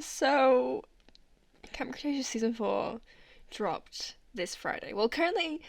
So, Camp Cretaceous Season 4 dropped this Friday. Well, currently,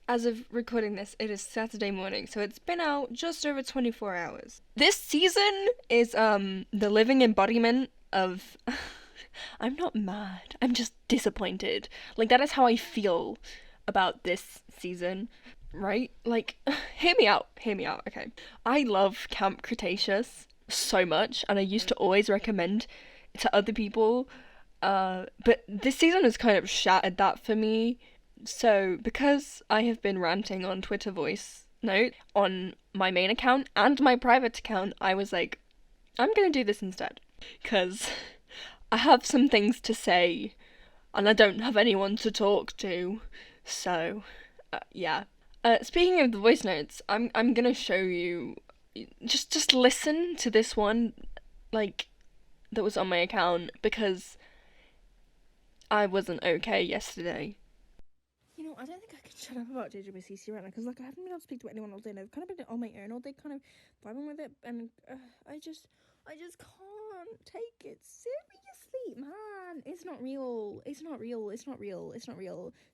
as of recording this, it is Saturday morning, so it's been out just over 24 hours. This season is the living embodiment of I'm not mad. I'm just disappointed. Like, that is how I feel about this season, right? Like, hear me out, okay? I love Camp Cretaceous so much, and I used to always recommend it to other people, but this season has kind of shattered that for me. So, because I have been ranting on Twitter voice note on my main account and my private account, I was like, I'm gonna do this instead. Because I have some things to say, and I don't have anyone to talk to. So, yeah. Speaking of the voice notes, I'm gonna show you. Just listen to this one, like, that was on my account, because I wasn't okay yesterday. You know, I don't think I can shut up about JWCC right now, because, like, I haven't been able to speak to anyone all day, and I've kind of been on my own all day, kind of vibing with it, and I just can't take it seriously, man. It's not real.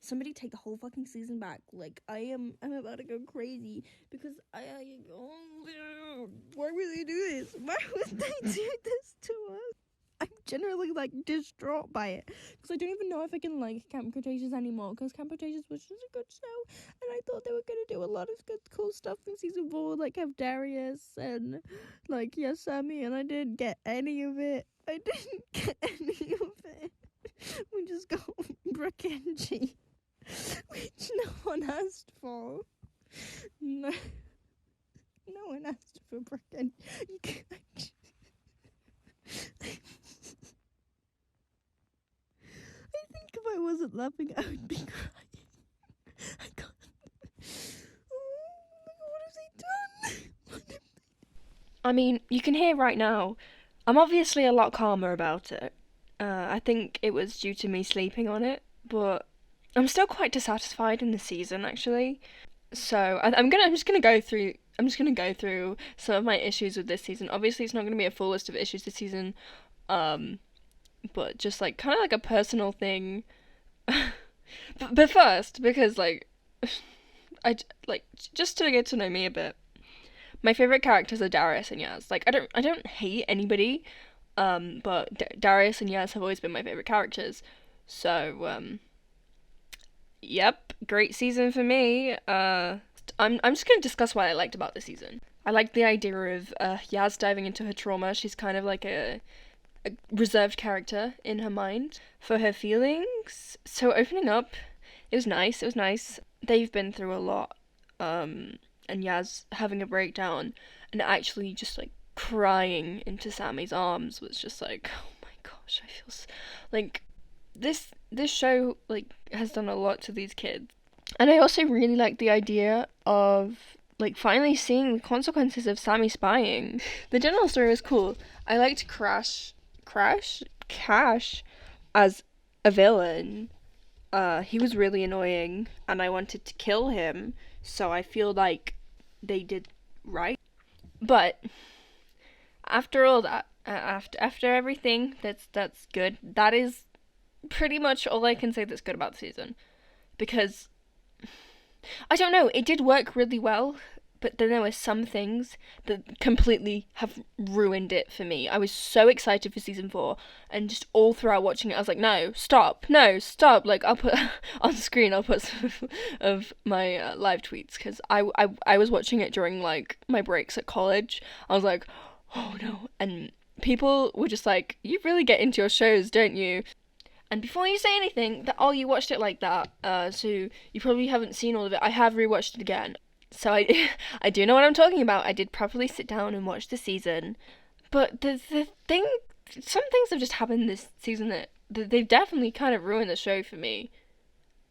Somebody take the whole fucking season back. Like, I'm about to go crazy, because why would they do this? Why would they do this to us? I'm generally, like, distraught by it, because I don't even know if I can like Camp Cretaceous anymore, because Camp Cretaceous was just a good show, and I thought they were gonna do a lot of good, cool stuff in season 4, like have Darius and, like, Sammy, and I didn't get any of it. We just got Brooke and G, which no one asked for. No one asked for Brooke and G. I think if I wasn't laughing, I would be crying. I can't. Oh, what have they done? I mean, you can hear right now, I'm obviously a lot calmer about it. I think it was due to me sleeping on it, but I'm still quite dissatisfied in the season, actually. So I'm just gonna go through. I'm just gonna go through some of my issues with this season. Obviously, it's not gonna be a full list of issues this season, but just like kind of like a personal thing. but first, because like I like just to get to know me a bit. My favorite characters are Darius and Yaz. Like, I don't hate anybody, but Darius and Yaz have always been my favorite characters. So yep, great season for me. I'm just gonna discuss what I liked about the season. I liked the idea of Yaz diving into her trauma. She's kind of like a reserved character in her mind for her feelings. So opening up, it was nice. It was nice. They've been through a lot. And Yaz having a breakdown and actually just like crying into Sammy's arms was just like, oh my gosh, I feel like this show like has done a lot to these kids. And I also really like the idea of like finally seeing the consequences of Sammy spying. The general story was cool. I liked Cash as a villain. He was really annoying and I wanted to kill him, so I feel like they did right. But after all that, after everything that's good, that is pretty much all I can say that's good about the season. Because I don't know, it did work really well, but then there were some things that completely have ruined it for me. I was so excited for season 4, and just all throughout watching it, I was like, no, stop. Like, I'll put on the screen, I'll put some of my live tweets, because I was watching it during, like, my breaks at college. I was like, oh no. And people were just like, you really get into your shows, don't you? And before you say anything, you watched it like that, so you probably haven't seen all of it. I have rewatched it again. So I do know what I'm talking about. I did properly sit down and watch the season. But the thing, some things have just happened this season that they've definitely kind of ruined the show for me.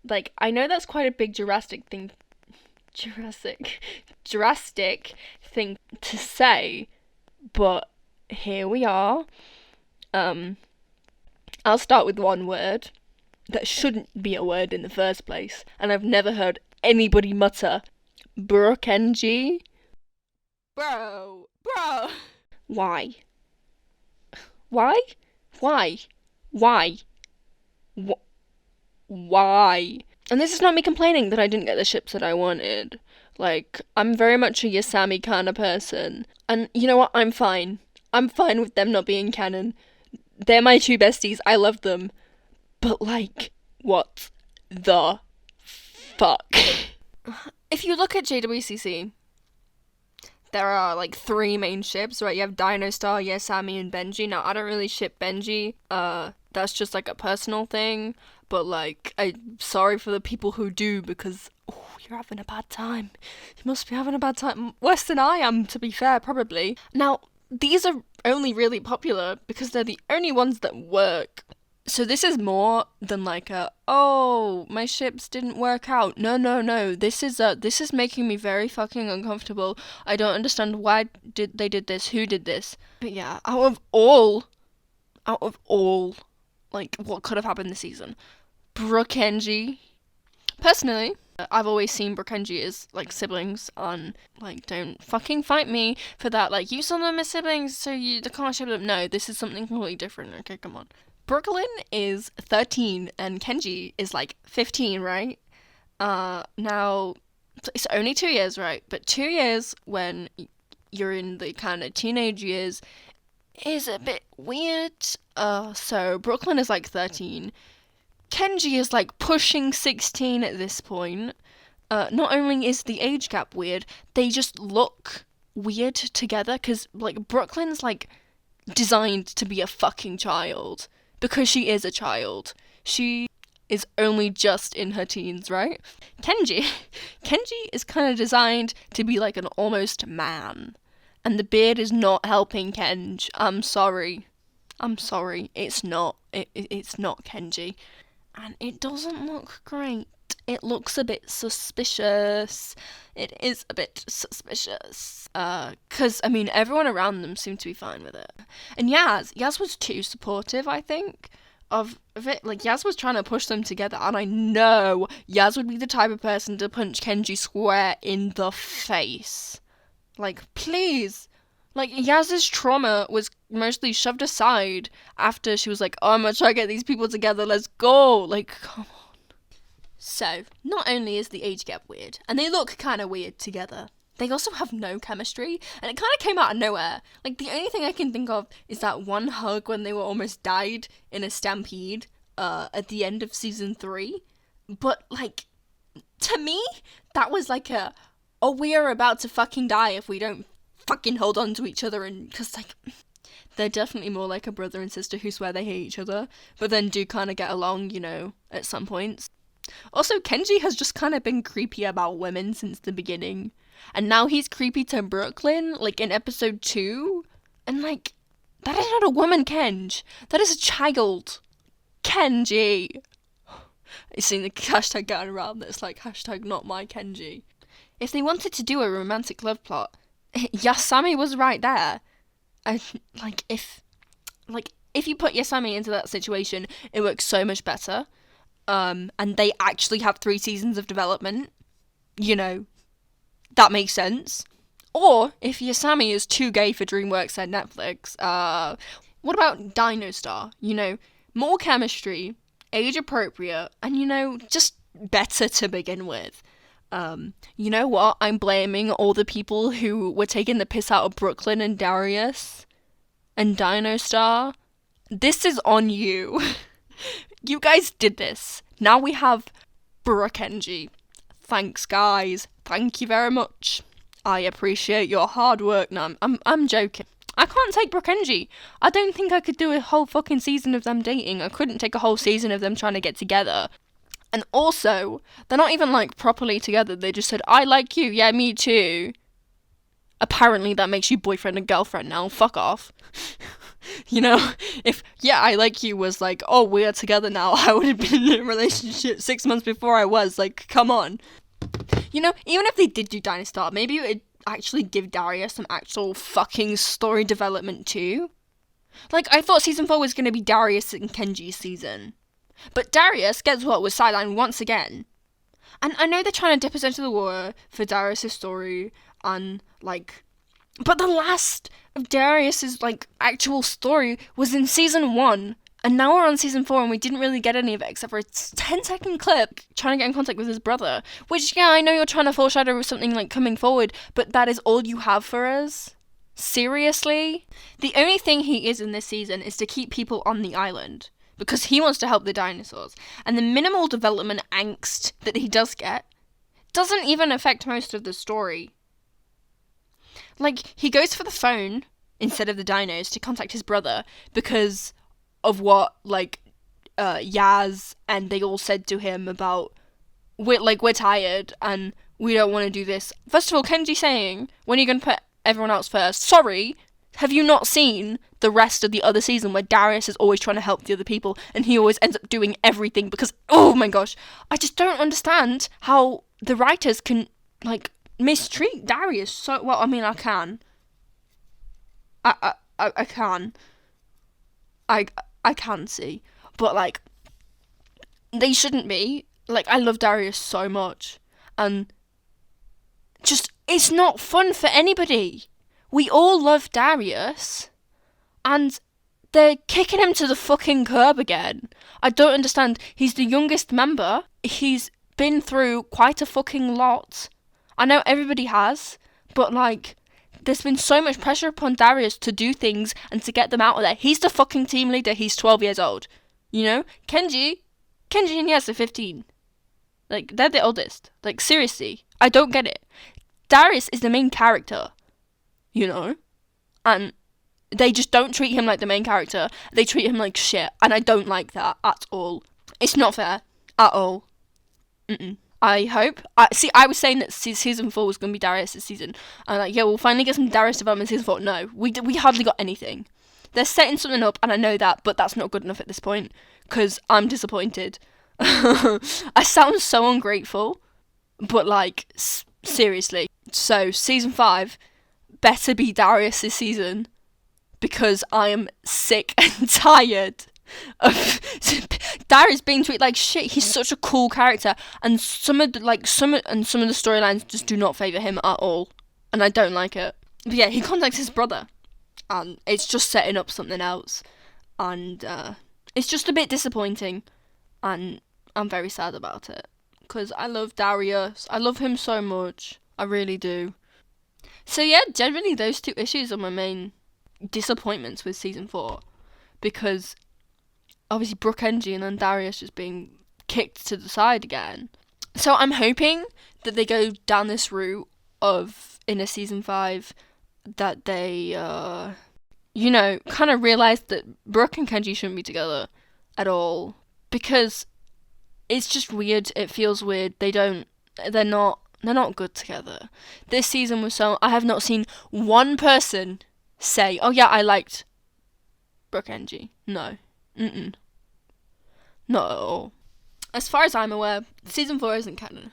Like, I know that's quite a big Jurassic thing to say, but here we are. I'll start with one word that shouldn't be a word in the first place, and I've never heard anybody mutter Brooke and G. Bro. Why? Why? Why? Why? And this is not me complaining that I didn't get the ships that I wanted. Like, I'm very much a Yasami kind of person. And you know what? I'm fine. I'm fine with them not being canon. They're my two besties. I love them. But, like, what the fuck? If you look at JWCC, there are, like, 3 main ships, right? You have Dino Star, Yasami, and Benji. Now, I don't really ship Benji. That's just, like, a personal thing. But, like, I'm sorry for the people who do, because, oh, you're having a bad time. You must be having a bad time. Worse than I am, to be fair, probably. Now, these are only really popular because they're the only ones that work. So this is more than like oh, my ships didn't work out. No. This is making me very fucking uncomfortable. I don't understand why they did this, who did this. But yeah, out of all, like, what could have happened this season? Brokenji. Personally, I've always seen Brokenji as, like, siblings, and, like, don't fucking fight me for that. Like, you saw them as siblings, so you can't ship them. No, this is something completely different. Okay, come on. Brooklyn is 13 and Kenji is like 15, right? Now, it's only 2 years, right? But 2 years when you're in the kind of teenage years is a bit weird. So Brooklyn is like 13. Kenji is like pushing 16 at this point. Not only is the age gap weird, they just look weird together, because, like, Brooklyn's, like, designed to be a fucking child. Because she is a child. She is only just in her teens, right? Kenji is kind of designed to be like an almost man. And the beard is not helping Kenji. I'm sorry. It's not. It's not Kenji. And it doesn't look great. It looks a bit suspicious. It is a bit suspicious. Because, I mean, everyone around them seemed to be fine with it. And Yaz was too supportive, I think, of it. Like, Yaz was trying to push them together, and I know Yaz would be the type of person to punch Kenji square in the face. Like, please. Like, Yaz's trauma was mostly shoved aside after she was like, oh, I'm gonna try to get these people together, let's go. Like, come on. So, not only is the age gap weird, and they look kind of weird together, they also have no chemistry, and it kind of came out of nowhere. Like, the only thing I can think of is that one hug when they were almost died in a stampede at the end of season 3. But, like, to me, that was like oh, we are about to fucking die if we don't fucking hold on to each other, and, because, like, they're definitely more like a brother and sister who swear they hate each other, but then do kind of get along, you know, at some points. Also, Kenji has just kind of been creepy about women since the beginning. And now he's creepy to Brooklyn, like, in episode 2. And, like, that is not a woman, Kenj. That is a child. Kenji. I've seen the hashtag going around that's like, hashtag not my Kenji. If they wanted to do a romantic love plot, Yasami was right there. And, like, if you put Yasami into that situation, it works so much better. And they actually have 3 seasons of development, you know, that makes sense. Or, if Yasami is too gay for DreamWorks and Netflix, what about Dino Star? You know, more chemistry, age appropriate, and, you know, just better to begin with. You know what? I'm blaming all the people who were taking the piss out of Brooklyn and Darius and Dino Star. This is on you. You guys did this. Now we have Brokenji. Thanks, guys. Thank you very much. I appreciate your hard work. No, I'm joking. I can't take Brokenji. I don't think I could do a whole fucking season of them dating. I couldn't take a whole season of them trying to get together. And also, they're not even, like, properly together. They just said, I like you. Yeah, me too. Apparently that makes you boyfriend and girlfriend now. Fuck off. You know, if, yeah, I like you was like, oh, we're together now, I would have been in a relationship 6 months before I was. Like, come on. You know, even if they did do Dinosaur, maybe it would actually give Darius some actual fucking story development too. Like, I thought season 4 was going to be Darius and Kenji's season. But Darius, guess what, was sidelined once again. And I know they're trying to dip us into the water for Darius' story, and, like, but the last of Darius's, like, actual story was in season 1, And now we're on season 4 and we didn't really get any of it except for a 10-second clip trying to get in contact with his brother. Which, yeah, I know you're trying to foreshadow something like coming forward, but that is all you have for us? Seriously? The only thing he is in this season is to keep people on the island, because he wants to help the dinosaurs. And the minimal development angst that he does get doesn't even affect most of the story. Like, he goes for the phone instead of the dinos to contact his brother because of what, like, Yaz and they all said to him about, we're tired and we don't want to do this. First of all, Kenji saying, when are you going to put everyone else first? Sorry, have you not seen the rest of the other season where Darius is always trying to help the other people and he always ends up doing everything because, oh my gosh, I just don't understand how the writers can, like, mistreat Darius so well. I mean, I can. I can. I can see. But, like, they shouldn't be. Like, I love Darius so much. And just, it's not fun for anybody. We all love Darius. And they're kicking him to the fucking curb again. I don't understand. He's the youngest member. He's been through quite a fucking lot. I know everybody has. But, like, there's been so much pressure upon Darius to do things and to get them out of there. He's the fucking team leader. He's 12 years old. You know? Kenji and Yas are 15. Like, they're the oldest. Like, seriously. I don't get it. Darius is the main character. You know? And they just don't treat him like the main character. They treat him like shit. And I don't like that at all. It's not fair. At all. I hope. I was saying that season 4 was going to be Darius' season. I'm like, yeah, we'll finally get some Darius development in season 4. No, we hardly got anything. They're setting something up, and I know that, but that's not good enough at this point, because I'm disappointed. I sound so ungrateful, but, like, seriously. So, season 5 better be Darius' season, because I am sick and tired of Darius being treated like shit. He's such a cool character, and some of the storylines just do not favour him at all, and I don't like it. But yeah, he contacts his brother, and it's just setting up something else, and it's just a bit disappointing, and I'm very sad about it, because I love Darius. I love him so much. I really do. So yeah, generally those 2 issues are my main disappointments with season 4, because obviously Brooke Engie and then Darius just being kicked to the side again. So I'm hoping that they go down this route of, in a season 5, that they, kind of realise that Brooke and Kenji shouldn't be together at all. Because it's just weird. It feels weird. They're not good together. This season was I have not seen one person say, oh yeah, I liked Brooke Engie. No. Not at all. As far as I'm aware, season 4 isn't canon.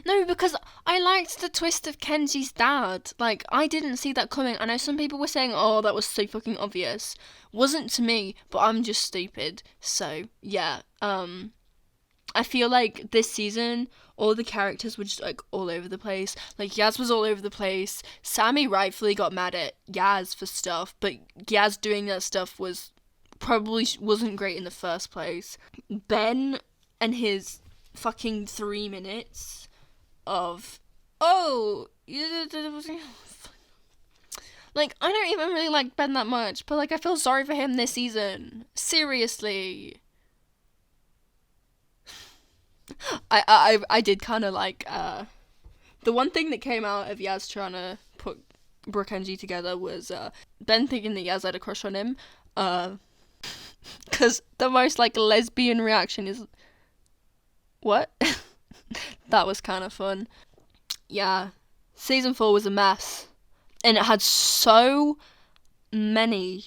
No, because I liked the twist of Kenji's dad. Like, I didn't see that coming. I know some people were saying, oh, that was so fucking obvious. Wasn't to me, but I'm just stupid. So, yeah. I feel like this season, all the characters were just, like, all over the place. Like, Yaz was all over the place. Sammy rightfully got mad at Yaz for stuff, but Yaz doing that stuff probably wasn't great in the first place. Ben and his fucking 3 minutes of, like, I don't even really like Ben that much, but, like, I feel sorry for him this season. Seriously. I did kind of like, the one thing that came out of Yaz trying to put Brooke Engie together was, Ben thinking that Yaz had a crush on him, because the most, like, lesbian reaction is, what? That was kind of fun. Yeah, season 4 was a mess, and it had so many,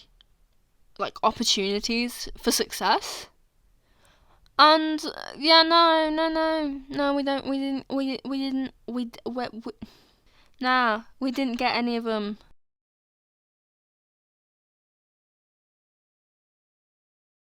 like, opportunities for success, and, yeah, no, we didn't get any of them.